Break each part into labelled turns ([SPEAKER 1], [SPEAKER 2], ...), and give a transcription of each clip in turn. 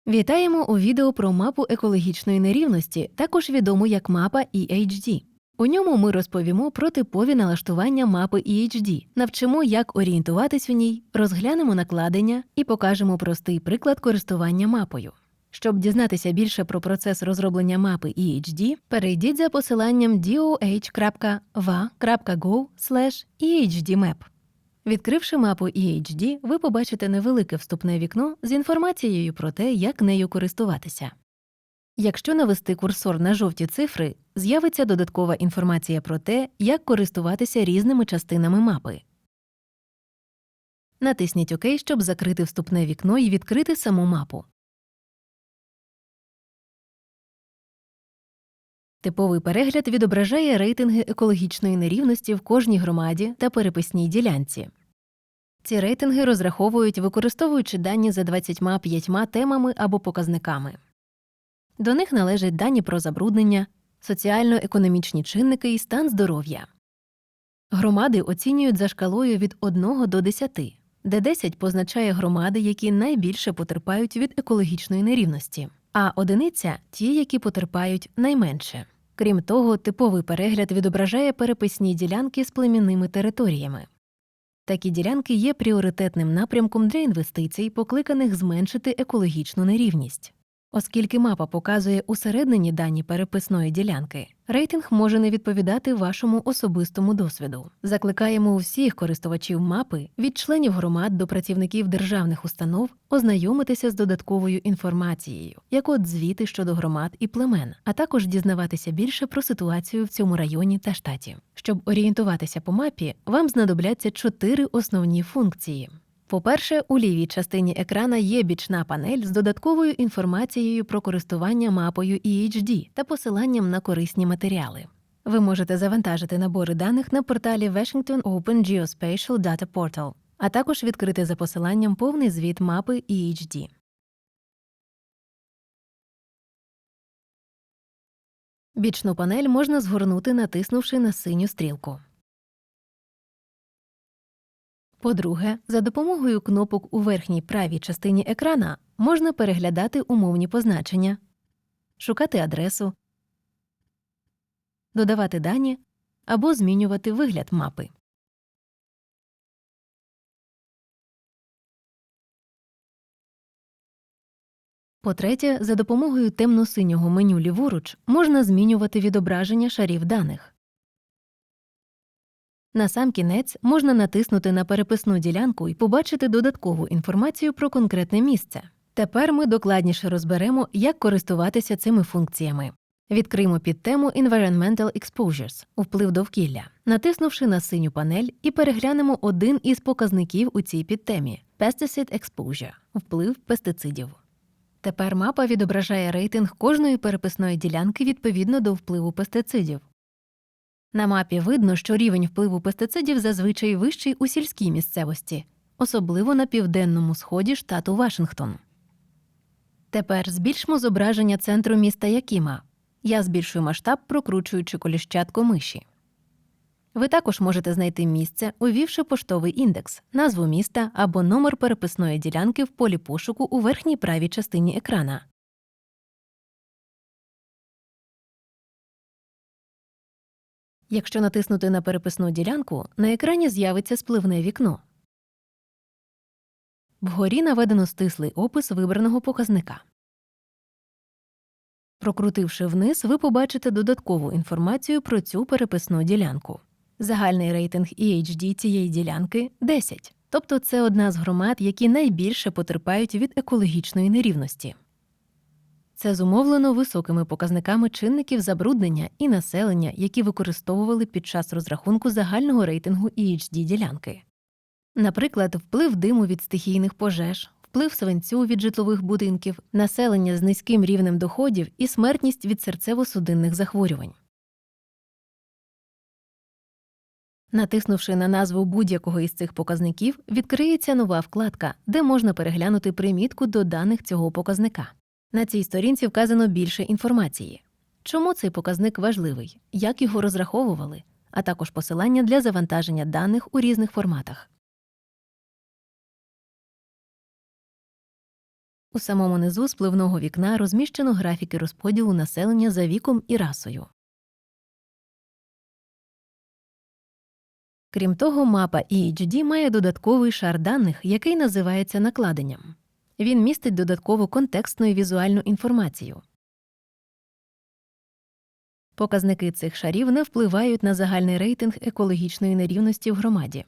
[SPEAKER 1] Вітаємо у відео про мапу екологічної нерівності, також відому як мапа EHD. У ньому ми розповімо про типові налаштування мапи EHD, навчимо, як орієнтуватись у ній, розглянемо накладення і покажемо простий приклад користування мапою. Щоб дізнатися більше про процес розроблення мапи EHD, перейдіть за посиланням doh.va.go/ehdmap. Відкривши мапу EHD, ви побачите невелике вступне вікно з інформацією про те, як нею користуватися. Якщо навести курсор на жовті цифри, з'явиться додаткова інформація про те, як користуватися різними частинами мапи. Натисніть ОК, щоб закрити вступне вікно і відкрити саму мапу. Типовий перегляд відображає рейтинги екологічної нерівності в кожній громаді та переписній ділянці. Ці рейтинги розраховують, використовуючи дані за 25 темами або показниками. До них належать дані про забруднення, соціально-економічні чинники і стан здоров'я. Громади оцінюють за шкалою від 1 до 10, де 10 позначає громади, які найбільше потерпають від екологічної нерівності, а одиниця – ті, які потерпають найменше. Крім того, типовий перегляд відображає переписні ділянки з племінними територіями. Такі ділянки є пріоритетним напрямком для інвестицій, покликаних зменшити екологічну нерівність. Оскільки мапа показує усереднені дані переписної ділянки, рейтинг може не відповідати вашому особистому досвіду. Закликаємо усіх користувачів мапи, від членів громад до працівників державних установ, ознайомитися з додатковою інформацією, як от звіти щодо громад і племен, а також дізнаватися більше про ситуацію в цьому районі та штаті. Щоб орієнтуватися по мапі, вам знадобляться 4 основні функції. По-перше, у лівій частині екрана є бічна панель з додатковою інформацією про користування мапою EHD та посиланням на корисні матеріали. Ви можете завантажити набори даних на порталі Washington Open Geospatial Data Portal, а також відкрити за посиланням повний звіт мапи EHD. Бічну панель можна згорнути, натиснувши на синю стрілку. По-друге, за допомогою кнопок у верхній правій частині екрана можна переглядати умовні позначення, шукати адресу, додавати дані або змінювати вигляд мапи. По-третє, за допомогою темно-синього меню ліворуч можна змінювати відображення шарів даних. Насамкінець можна натиснути на переписну ділянку і побачити додаткову інформацію про конкретне місце. Тепер ми докладніше розберемо, як користуватися цими функціями. Відкриємо підтему Environmental Exposures – вплив довкілля, натиснувши на синю панель і переглянемо один із показників у цій підтемі – Pesticide Exposure – вплив пестицидів. Тепер мапа відображає рейтинг кожної переписної ділянки відповідно до впливу пестицидів. На мапі видно, що рівень впливу пестицидів зазвичай вищий у сільській місцевості, особливо на південному сході штату Вашингтон. Тепер збільшимо зображення центру міста Якіма. Я збільшую масштаб, прокручуючи коліщатко миші. Ви також можете знайти місце, увівши поштовий індекс, назву міста або номер переписної ділянки в полі пошуку у верхній правій частині екрана. Якщо натиснути на переписну ділянку, на екрані з'явиться спливне вікно. Вгорі наведено стислий опис вибраного показника. Прокрутивши вниз, ви побачите додаткову інформацію про цю переписну ділянку. Загальний рейтинг EHD цієї ділянки – 10, тобто це одна з громад, які найбільше потерпають від екологічної нерівності. Це зумовлено високими показниками чинників забруднення і населення, які використовували під час розрахунку загального рейтингу EHD-ділянки. Наприклад, вплив диму від стихійних пожеж, вплив свинцю від житлових будинків, населення з низьким рівнем доходів і смертність від серцево-судинних захворювань. Натиснувши на назву будь-якого із цих показників, відкриється нова вкладка, де можна переглянути примітку до даних цього показника. На цій сторінці вказано більше інформації. Чому цей показник важливий, як його розраховували, а також посилання для завантаження даних у різних форматах. У самому низу спливного вікна розміщено графіки розподілу населення за віком і расою. Крім того, мапа EHD має додатковий шар даних, який називається накладенням. Він містить додаткову контекстну і візуальну інформацію. Показники цих шарів не впливають на загальний рейтинг екологічної нерівності в громаді.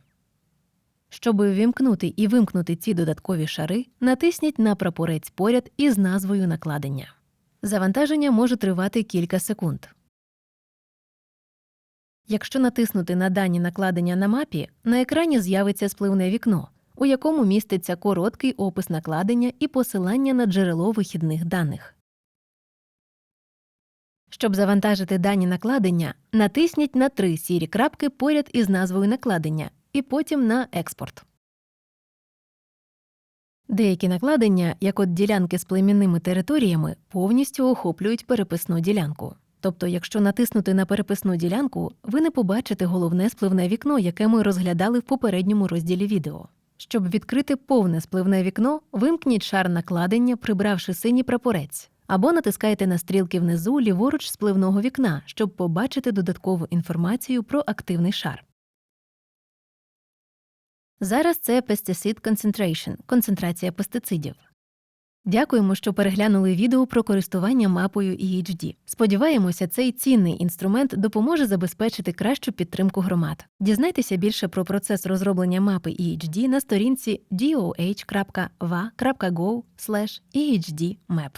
[SPEAKER 1] Щоб увімкнути і вимкнути ці додаткові шари, натисніть на прапорець поряд із назвою накладення. Завантаження може тривати кілька секунд. Якщо натиснути на дані накладення на мапі, на екрані з'явиться спливне вікно, у якому міститься короткий опис накладення і посилання на джерело вихідних даних. Щоб завантажити дані накладення, натисніть на 3 сірі крапки поряд із назвою накладення і потім на «Експорт». Деякі накладення, як от ділянки з племінними територіями, повністю охоплюють переписну ділянку. Тобто, якщо натиснути на переписну ділянку, ви не побачите головне спливне вікно, яке ми розглядали в попередньому розділі відео. Щоб відкрити повне спливне вікно, вимкніть шар накладення, прибравши синій прапорець, або натискайте на стрілки внизу ліворуч спливного вікна, щоб побачити додаткову інформацію про активний шар. Зараз це Pesticide Concentration – концентрація пестицидів. Дякуємо, що переглянули відео про користування мапою EHD. Сподіваємося, цей цінний інструмент допоможе забезпечити кращу підтримку громад. Дізнайтеся більше про процес розроблення мапи EHD на сторінці doh.va.gov/ehdmap.